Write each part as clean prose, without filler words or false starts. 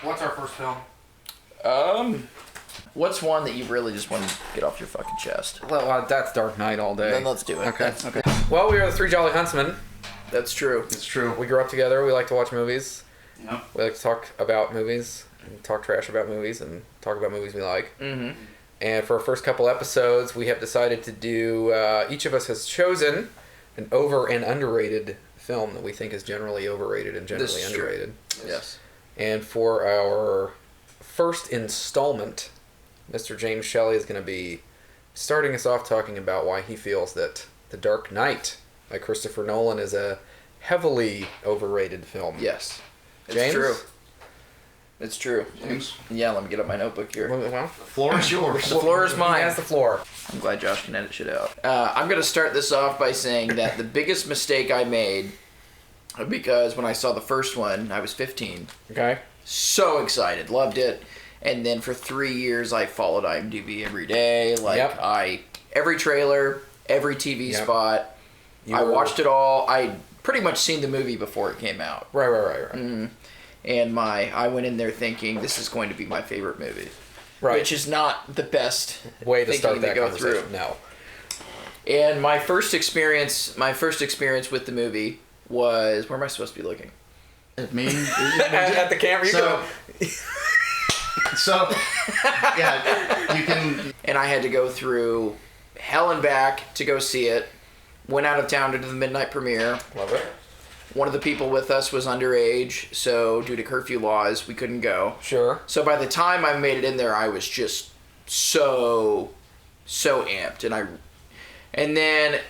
What's our first film? What's one that you really just want to get off your fucking chest? Well, that's Dark Knight all day. Then let's do it. Okay. Okay. Well, we are the three Jolly Huntsmen. That's true. It's true. We grew up together. We like to watch movies. Yep. We like to talk about movies, and talk trash about movies, and talk about movies we like. Mm-hmm. And for our first couple episodes, we have decided to do, each of us has chosen an over and underrated film that we think is generally overrated and generally This is underrated. True. Yes. And for our first installment, Mr. James Shelley is going to be starting us off talking about why he feels that The Dark Knight by Christopher Nolan is a heavily overrated film. Yes. It's James? true. It's true. James? Yeah, let me get up my notebook here. Well, Floor is yours. The floor is he mine. has the floor. I'm glad Josh can edit shit out. I'm going to start this off by saying that the biggest mistake I made, because when I saw the first one, I was 15. Okay. So excited. Loved it. And then for 3 years, I followed IMDb every day. Every trailer, every TV spot. I watched it all. I'd pretty much seen the movie before it came out. Right. Mm-hmm. And I went in there thinking this is going to be my favorite movie, Right. which is not the best way to thinking start that go conversation. through. No. And my first experience with the movie was, where am I supposed to be looking? Me? At the camera. So, yeah, you can. And I had to go through hell and back to go see it. Went out of town to do the midnight premiere. Love it. One of the people with us was underage, so due to curfew laws, we couldn't go. Sure. So by the time I made it in there, I was just so amped, and then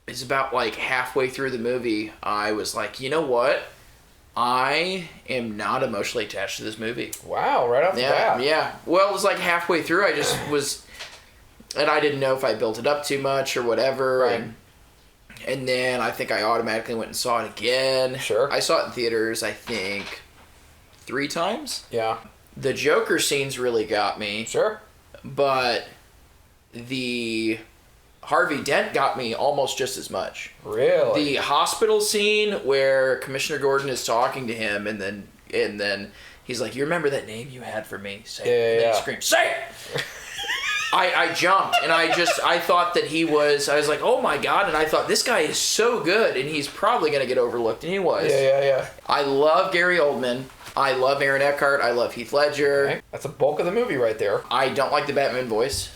it's about like halfway through the movie, I was like, you know what? I am not emotionally attached to this movie. Wow, right off the bat. Yeah. Well, it was like halfway through, I just was, and I didn't know if I built it up too much or whatever. Right. And then I think I automatically went and saw it again. Sure. I saw it in theaters, I think, 3 times. Yeah. The Joker scenes really got me. Sure. But the Harvey Dent got me almost just as much. Really? The hospital scene where Commissioner Gordon is talking to him and then he's like, you remember that name you had for me? Say it. And then he screams, say it! I jumped, and I thought that I was like, oh my God, and I thought, this guy is so good, and he's probably going to get overlooked, and he was. Yeah. I love Gary Oldman. I love Aaron Eckhart. I love Heath Ledger. Okay. That's a bulk of the movie right there. I don't like the Batman voice.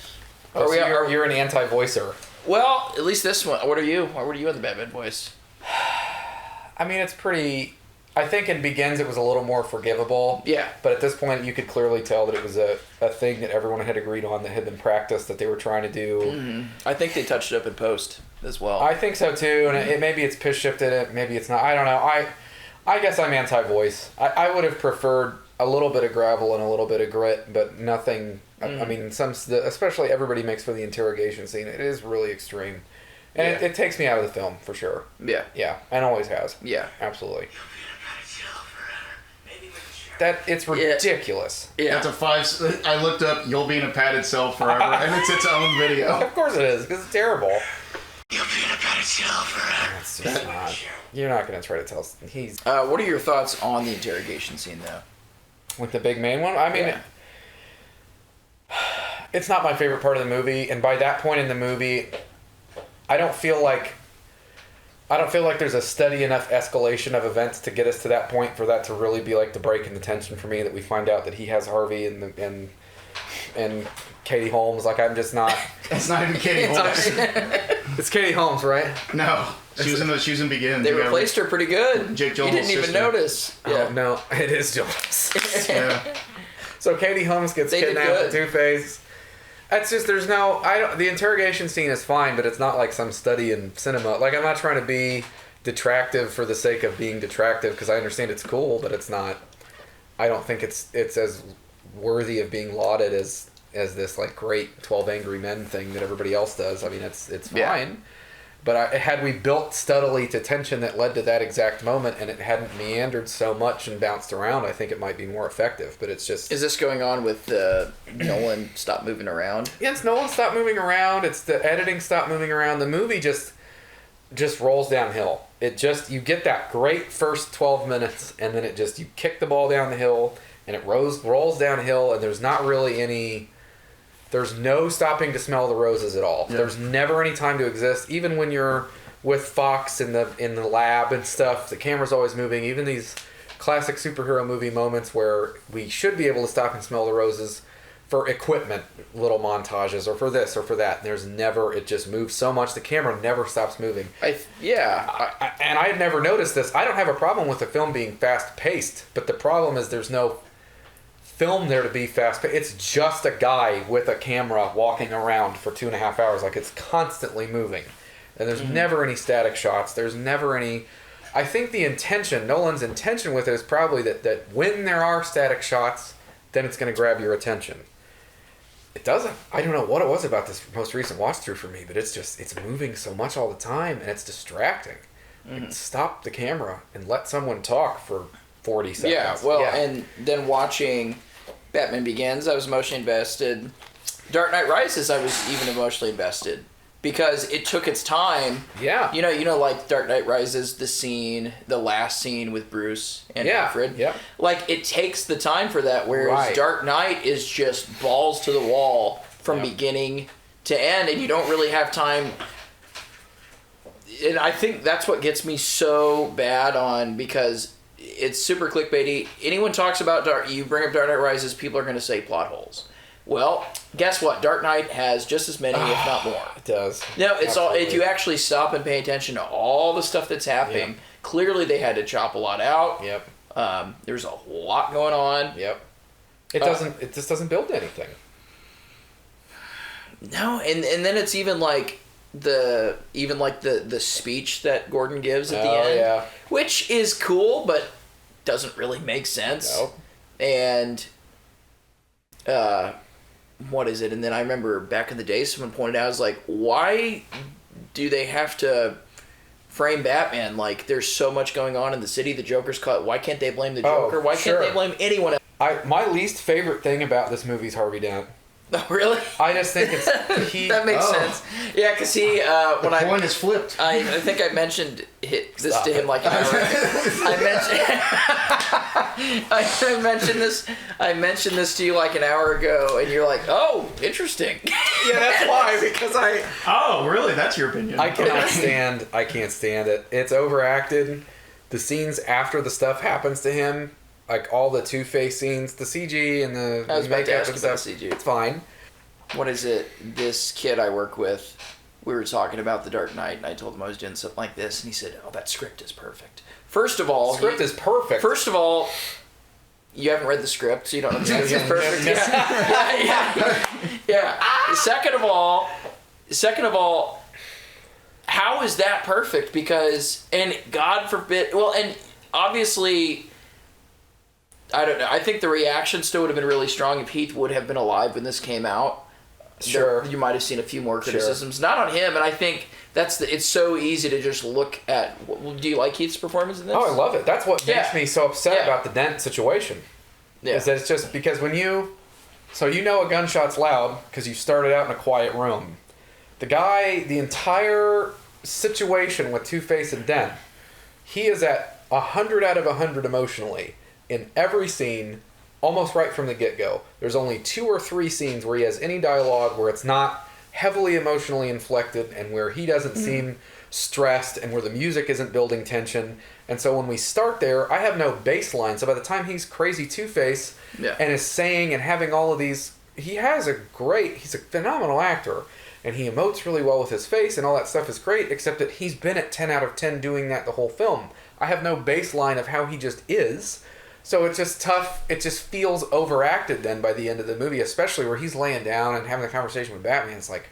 Oh, so you're an anti-voicer. Well, at least this one. What are you? What are you in the Batman voice? I mean, it's pretty... I think in Begins it was a little more forgivable. Yeah. But at this point you could clearly tell that it was a thing that everyone had agreed on, that had been practiced, that they were trying to do. Mm-hmm. I think they touched it up in post as well. I think so too, and maybe it's pitch shifted, it maybe it's not. I don't know. I guess I'm anti-voice. I would have preferred a little bit of gravel and a little bit of grit, but nothing... I mean, especially everybody makes for the interrogation scene. It is really extreme. And it takes me out of the film, for sure. Yeah. Yeah, and always has. Yeah. Absolutely. It's ridiculous. Yeah. That's a 5. I looked up "You'll Be in a Padded Cell Forever," and it's its own video. Of course it is, because it's terrible. You'll be in a padded cell forever. It's just not. You're not going to try to tell us. He's... What are your thoughts on the interrogation scene, though? With the big main one? I mean, it's not my favorite part of the movie, and by that point in the movie, I don't feel like there's a steady enough escalation of events to get us to that point for that to really be like the break in the tension for me, that we find out that he has Harvey and Katie Holmes. Like, I'm just not... It's not even Katie Holmes. It's Katie Holmes, right? No. She was in Begins. They replaced her pretty good. Jake You Gyllenhaal's didn't even sister. notice. Yeah. Oh, no, it is Jones. Yeah. So Katie Holmes gets They did kidnapped with good. Two-Face. That's just, the interrogation scene is fine, but it's not like some study in cinema. Like, I'm not trying to be detractive for the sake of being detractive, because I understand it's cool, but it's not, I don't think it's as worthy of being lauded as this, like, great 12 Angry Men thing that everybody else does. I mean, it's fine. Yeah. But had we built steadily to tension that led to that exact moment, and it hadn't meandered so much and bounced around, I think it might be more effective. But it's just... Is this going on with Nolan stop moving around? Yeah, it's Nolan stopped moving around. It's the editing stopped moving around. The movie just rolls downhill. it just, you get that great first 12 minutes, and then you kick the ball down the hill, and it rolls downhill, and there's not really there's no stopping to smell the roses at all. Yep. There's never any time to exist. Even when you're with Fox in the lab and stuff, the camera's always moving. Even these classic superhero movie moments where we should be able to stop and smell the roses for equipment, little montages, or for this or for that. There's never, it just moves so much. The camera never stops moving. And I had never noticed this. I don't have a problem with the film being fast paced, but the problem is there's no film there to be fast paced. It's just a guy with a camera walking around for 2.5 hours. Like, it's constantly moving. And there's never any static shots. There's never any... I think Nolan's intention with it is probably that when there are static shots, then it's going to grab your attention. It doesn't. I don't know what it was about this most recent watch through for me, but it's moving so much all the time, and it's distracting. Like, stop the camera and let someone talk for 40 seconds. And then watching Batman Begins, I was emotionally invested. Dark Knight Rises, I was even emotionally invested. Because it took its time. Yeah. You know, like Dark Knight Rises, the last scene with Bruce and Alfred. Yeah. Like, it takes the time for that, whereas Dark Knight is just balls to the wall from beginning to end, and you don't really have time. And I think that's what gets me so bad on, because it's super clickbaity. Anyone talks about you bring up Dark Knight Rises, people are going to say plot holes. Well, guess what? Dark Knight has just as many, if not more. It does. No, it's all. If you actually stop and pay attention to all the stuff that's happening, clearly they had to chop a lot out. Yep. There's a lot going on. Yep. It just doesn't build anything. No, and then it's even like the speech that Gordon gives at the end, which is cool, but doesn't really make sense. Nope. And what is it? And then I remember back in the day, someone pointed out, I was like, why do they have to frame Batman? Like, there's so much going on in the city. The Joker's caught. Why can't they blame the Joker? Why can't they blame anyone else? My least favorite thing about this movie is Harvey Dent. Oh, really? I just think it's... that makes sense. Yeah, because he... the coin is flipped. I think I mentioned this to him like an hour ago. I mentioned this to you like an hour ago, and you're like, oh, interesting. Yeah, that's why, because Oh, really? That's your opinion. I can't stand it. It's overacted. The scenes after the stuff happens to him, like all the Two-Face scenes, the CG and the makeup and stuff, CG. It's fine. What is it? This kid I work with, we were talking about The Dark Knight, and I told him I was doing something like this, and he said, oh, that script is perfect. First of all... is perfect. First of all, you haven't read the script, so you don't know the script is perfect. Yeah. Second of all, how is that perfect? Because, and God forbid, well, and obviously... I don't know. I think the reaction still would have been really strong if Heath would have been alive when this came out. Sure. You might have seen a few more criticisms. Not on him, and I think it's so easy to just look at... Do you like Heath's performance in this? Oh, I love it. That's what makes me so upset about the Dent situation. Yeah. Is that it's just because when you... So you know a gunshot's loud because you started out in a quiet room. The entire situation with Two-Face and Dent, he is at 100 out of 100 emotionally. In every scene, almost right from the get-go. There's only 2 or 3 scenes where he has any dialogue where it's not heavily emotionally inflected and where he doesn't seem stressed and where the music isn't building tension. And so when we start there, I have no baseline. So by the time he's crazy Two-Face and is saying and having all of these... He's a phenomenal actor. And he emotes really well with his face and all that stuff is great, except that he's been at 10 out of 10 doing that the whole film. I have no baseline of how he just is. So it's just tough. It just feels overacted then by the end of the movie, especially where he's laying down and having the conversation with Batman. It's like,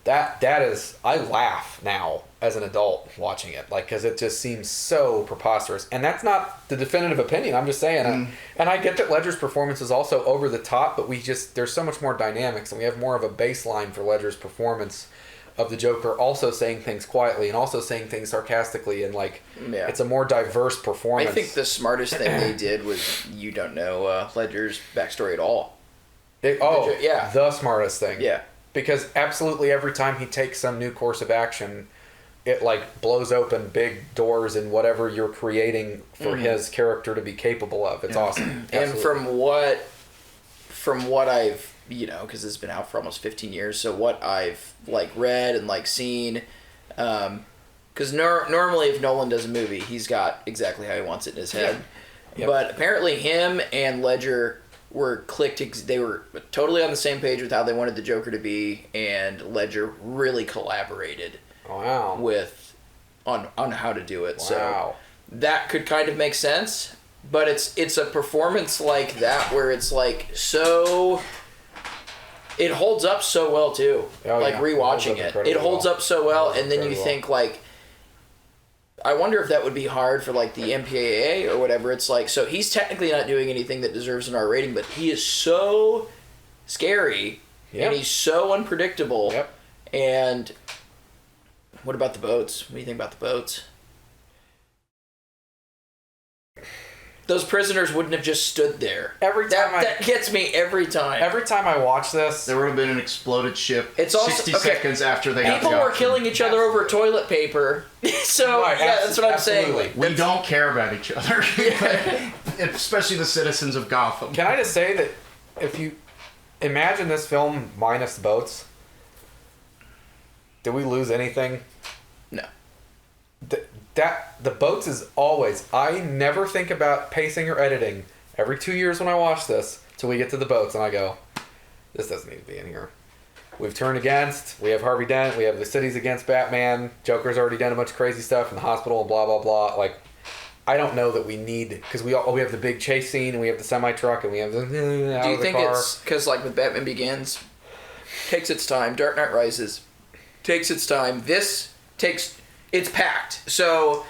that is... I laugh now as an adult watching it, like, because it just seems so preposterous. And that's not the definitive opinion. I'm just saying. And I get that Ledger's performance is also over the top, but there's so much more dynamics, and we have more of a baseline for Ledger's performance of the Joker, also saying things quietly and also saying things sarcastically, and it's a more diverse performance. I think the smartest thing they did was you don't know Ledger's backstory at all. The smartest thing. Yeah. Because absolutely every time he takes some new course of action, it like blows open big doors in whatever you're creating for his character to be capable of. It's awesome. And from what I've, you know, because it's been out for almost 15 years, so what I've like read and like seen, because normally if Nolan does a movie, he's got exactly how he wants it in his head. Yep. But apparently him and Ledger were they were totally on the same page with how they wanted the Joker to be, and Ledger really collaborated on how to do it. Wow. So that could kind of make sense, but it's a performance like that where it's like so it holds up so well too. Rewatching it holds up so well, and then you think like, I wonder if that would be hard for like the MPAA or whatever. It's like, so he's technically not doing anything that deserves an R rating, but he is so scary and he's so unpredictable. Yep. And what about the boats? What do you think about the boats? Those prisoners wouldn't have just stood there. That gets me every time. Every time I watch this, there would have been an exploded ship. It's also 60 seconds after they got people were killing each other over toilet paper. So that's what I'm saying. We don't care about each other, especially the citizens of Gotham. Can I just say that if you imagine this film minus boats, did we lose anything? No. The boats is always, I never think about pacing or editing every 2 years when I watch this till we get to the boats and I go, this doesn't need to be in here. We've turned against, we have Harvey Dent, we have the cities against Batman, Joker's already done a bunch of crazy stuff in the hospital and blah, blah, blah. Like, I don't know that we need, because we have the big chase scene and we have the semi-truck and we have the Do you think it's, because like with Batman Begins, takes its time, Dark Knight Rises, takes its time, it's packed. So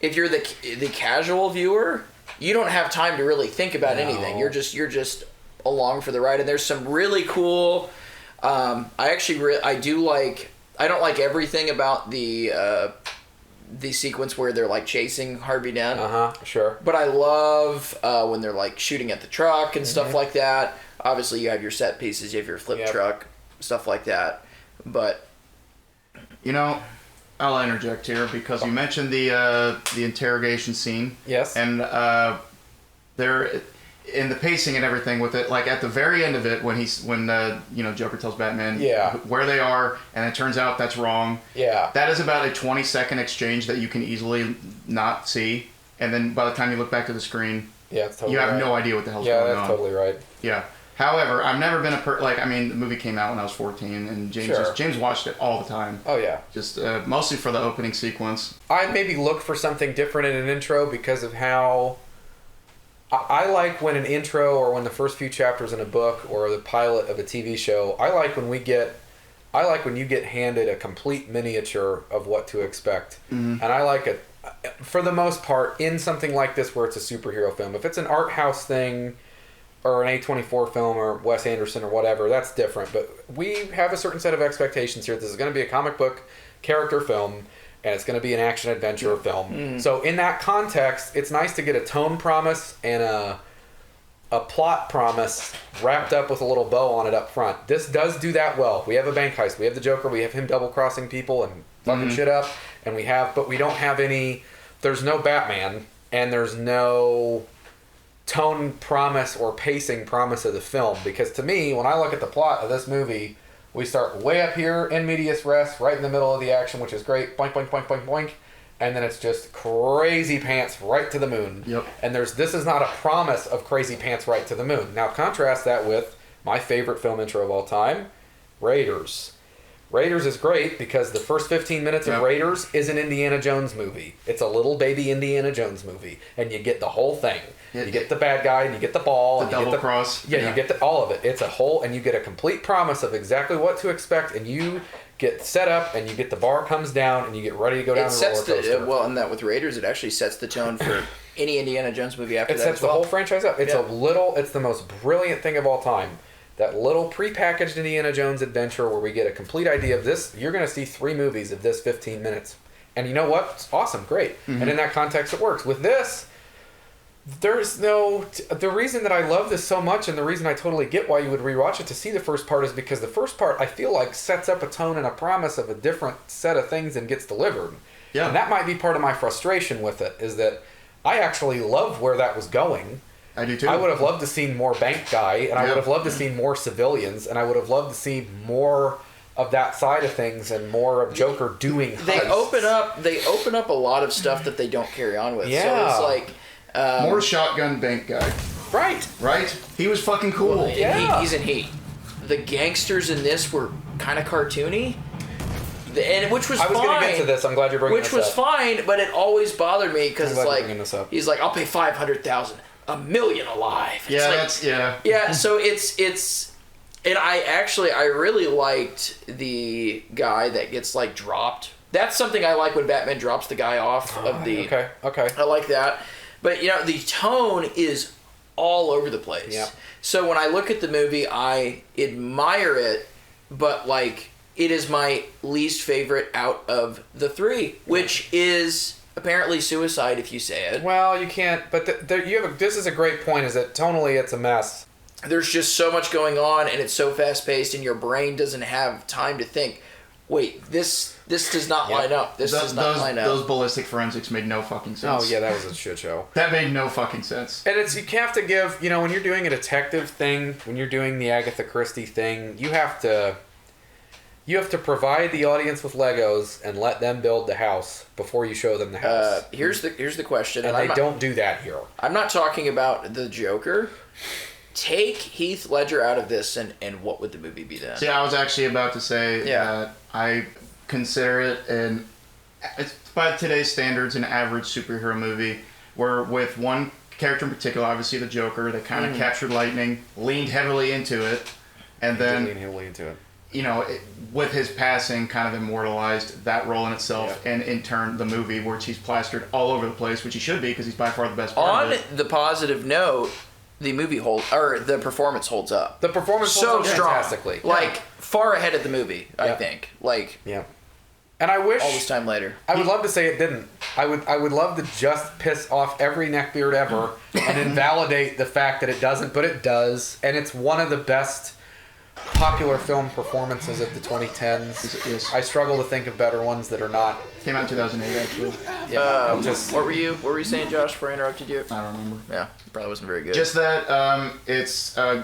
if you're the casual viewer, you don't have time to really think about anything. You're just along for the ride. And there's some really cool. I don't like everything about the sequence where they're like chasing Harvey Dent. Sure. But I love when they're like shooting at the truck and stuff like that. Obviously, you have your set pieces, you have your flip truck, stuff like that. But you know, I'll interject here because you mentioned the interrogation scene. Yes. And there, in the pacing and everything with it, like at the very end of it, when Joker tells Batman where they are, and it turns out that's wrong. Yeah. That is about a 20-second exchange that you can easily not see, and then by the time you look back to the screen, it's totally you have no idea what the hell's going on. Yeah, that's totally right. Yeah. However, I've never been the movie came out when I was 14, and James watched it all the time. Oh, yeah. Just mostly for the opening sequence. I maybe look for something different in an intro because of how I like when an intro or when the first few chapters in a book or the pilot of a TV show, I like when you get handed a complete miniature of what to expect. Mm-hmm. And I like it, for the most part, in something like this where it's a superhero film. If it's an art house thing, or an A24 film or Wes Anderson or whatever, that's different. But we have a certain set of expectations here. This is going to be a comic book character film, and it's going to be an action-adventure film. Mm. So in that context, it's nice to get a tone promise and a plot promise wrapped up with a little bow on it up front. This does do that well. We have a bank heist. We have the Joker. We have him double-crossing people and fucking shit up. But we don't have any... There's no Batman, and there's no tone promise or pacing promise of the film, because to me, when I look at the plot of this movie, we start way up here in medias res, right in the middle of the action, which is great, boink, boink, boink, boink, boink, and then it's just crazy pants right to the moon. Yep. And this is not a promise of crazy pants right to the moon. Now contrast that with my favorite film intro of all time, Raiders. Raiders is great because the first 15 minutes of Raiders is an Indiana Jones movie. It's a little baby Indiana Jones movie, and you get the whole thing. You get the bad guy, and you get the ball, the double cross. Yeah, you get all of it. It's a whole, and you get a complete promise of exactly what to expect, and you get set up, and you get the bar comes down, and you get ready to go down the roller coaster. Well, and that with Raiders, it actually sets the tone for any Indiana Jones movie after that. It sets the whole franchise up. It's it's the most brilliant thing of all time. That little prepackaged Indiana Jones adventure where we get a complete idea of this. You're going to see 3 movies of this 15 minutes. And you know what? It's awesome. Great. Mm-hmm. And in that context, it works. With this, There's no... The reason that I love this so much and the reason I totally get why you would rewatch it to see the first part is because the first part, I feel like, sets up a tone and a promise of a different set of things and gets delivered. Yeah. And that might be part of my frustration with it, is that I actually love where that was going. I do too. I would have loved to see more bank guy, and I would have loved to see more civilians, and I would have loved to see more of that side of things and more of Joker doing heists. They open up a lot of stuff that they don't carry on with. Yeah. So it's like... more shotgun bank guy. Right. He was fucking cool. Well, he's in Heat. The gangsters in this were kind of cartoony. And which was fine. I was going to get to this. I'm glad you're bringing this up. Which was fine, but it always bothered me because it's like... He's like, I'll pay $500,000. $1 million alive. It's Yeah, so it's... And I really liked the guy that gets, like, dropped. That's something I like when Batman drops the guy off of the... Okay. I like that. But, the tone is all over the place. Yeah. So when I look at the movie, I admire it, but, like, it is my least favorite out of the three, which is apparently suicide if you say it. Well, you can't, but this is a great point, is that tonally it's a mess. There's just so much going on, and it's so fast-paced, and your brain doesn't have time to think, wait, this does not line up. This does not line up. Those ballistic forensics made no fucking sense. Oh, yeah, that was a shit show. That made no fucking sense. And you have to give, when you're doing a detective thing, when you're doing the Agatha Christie thing, you have to provide the audience with Legos and let them build the house before you show them the house. Here's the question. And they don't do that here. I'm not talking about the Joker. Take Heath Ledger out of this, and what would the movie be then? See, I was actually about to say that I consider it it's by today's standards, an average superhero movie, where with one character in particular, obviously the Joker, that kind of captured lightning, leaned heavily into it, and then lean heavily into it. With his passing, kind of immortalized that role in itself, and in turn the movie, which he's plastered all over the place, which he should be because he's by far the best part of it. On the positive note, the performance holds up. The performance holds up fantastically. Like, far ahead of the movie, I think. Like, and I wish all this time later. I would love to say it didn't. I would love to just piss off every neckbeard ever and invalidate the fact that it doesn't, but it does, and it's one of the best popular film performances of the 2010s. I struggle to think of better ones that are not. Came out in 2008, actually. What were you saying, Josh, before I interrupted you? I don't remember. Yeah, probably wasn't very good. Just that it's a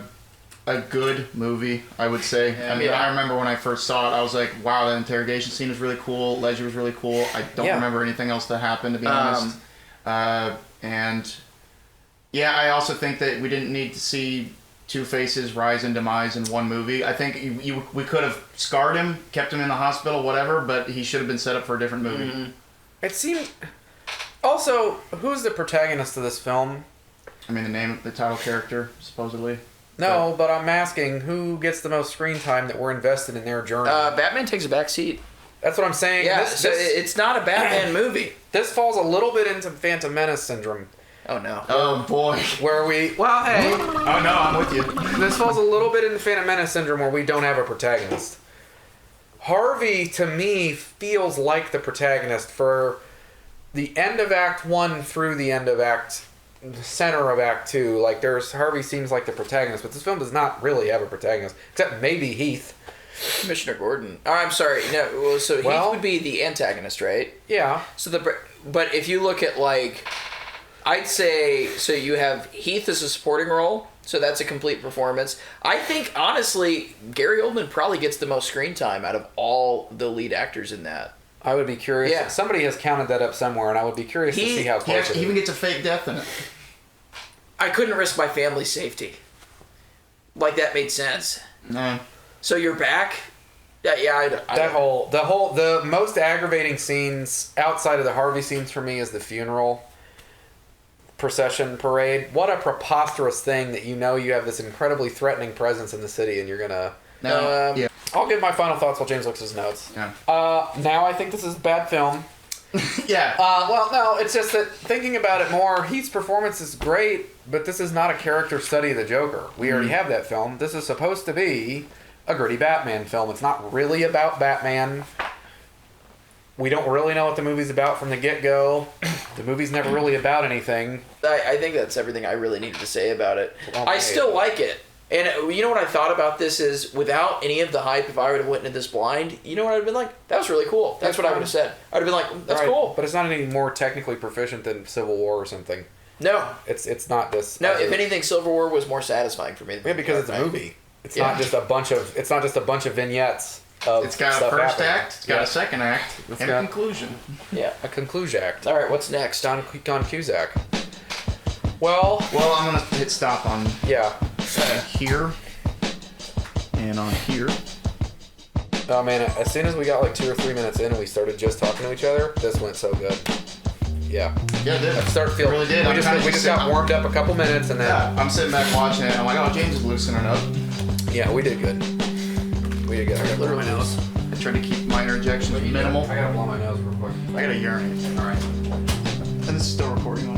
good movie, I would say. I remember when I first saw it, I was like, wow, that interrogation scene was really cool. Ledger was really cool. I don't remember anything else that happened, to be honest. And I also think that we didn't need to see Two-Face's rise and demise in one movie. I think we could have scarred him, kept him in the hospital, whatever, but he should have been set up for a different movie. Mm-hmm. It seemed... Also, who's the protagonist of this film? I mean, the title character, supposedly. No, but I'm asking, who gets the most screen time that we're invested in their journey? Batman takes a back seat. That's what I'm saying. Yeah, it's not a Batman movie. This falls a little bit into Phantom Menace syndrome. Oh, no. Oh, boy. Where we... Well, hey. Oh, no, I'm with you. This falls a little bit into Phantom Menace syndrome where we don't have a protagonist. Harvey, to me, feels like the protagonist for the end of Act 1 through the end of center of Act 2. Like, Harvey seems like the protagonist, but this film does not really have a protagonist, except maybe Heath. Commissioner Gordon. Oh, I'm sorry. No, so Heath would be the antagonist, right? Yeah. But if you look at, like... I'd say, so you have Heath as a supporting role, so that's a complete performance. I think, honestly, Gary Oldman probably gets the most screen time out of all the lead actors in that. I would be curious. Yeah. Somebody has counted that up somewhere, and I would be curious to see how close he even gets a fake death in it. I couldn't risk my family's safety. Like, that made sense. No. So you're back? The most aggravating scenes outside of the Harvey scenes for me is the funeral procession parade. What a preposterous thing that you have this incredibly threatening presence in the city and you're gonna... I'll give my final thoughts while James looks at his notes. Yeah. Now I think this is a bad film. Yeah. Well, no, it's just that thinking about it more, Heath's performance is great, but this is not a character study of the Joker. We already have that film. This is supposed to be a gritty Batman film. It's not really about Batman. we don't really know what the movie's about from the get-go. The movie's never really about anything. I think that's everything I really needed to say about it. Well, I still like it. And you know what I thought about this is, without any of the hype, if I would have went into this blind, you know what I'd have been like? That was really cool. That's what I would have said. I'd have been like, that's cool. But it's not any more technically proficient than Civil War or something. No. It's not this. No, if anything, Civil War was more satisfying for me. Yeah, because it's a movie. It's not just a bunch of vignettes. It's got a first act, it's got a second act, and a conclusion. Yeah. A conclusion act. All right, what's next? Don Cusack. Well, I'm going to hit stop on here and on here. Oh man, as soon as we got like 2 or 3 minutes in and we started just talking to each other, this went so good. Yeah. Yeah, it did. I started feeling. It really did. We just got warmed up a couple minutes and then. Yeah, I'm sitting back watching it and I'm like, oh, James is loosening up. Yeah, we did good. We did good. I gotta blow my nose. I tried to keep minor ejections minimal. I gotta blow my nose real quick. I gotta urinate. Alright. And this is still recording.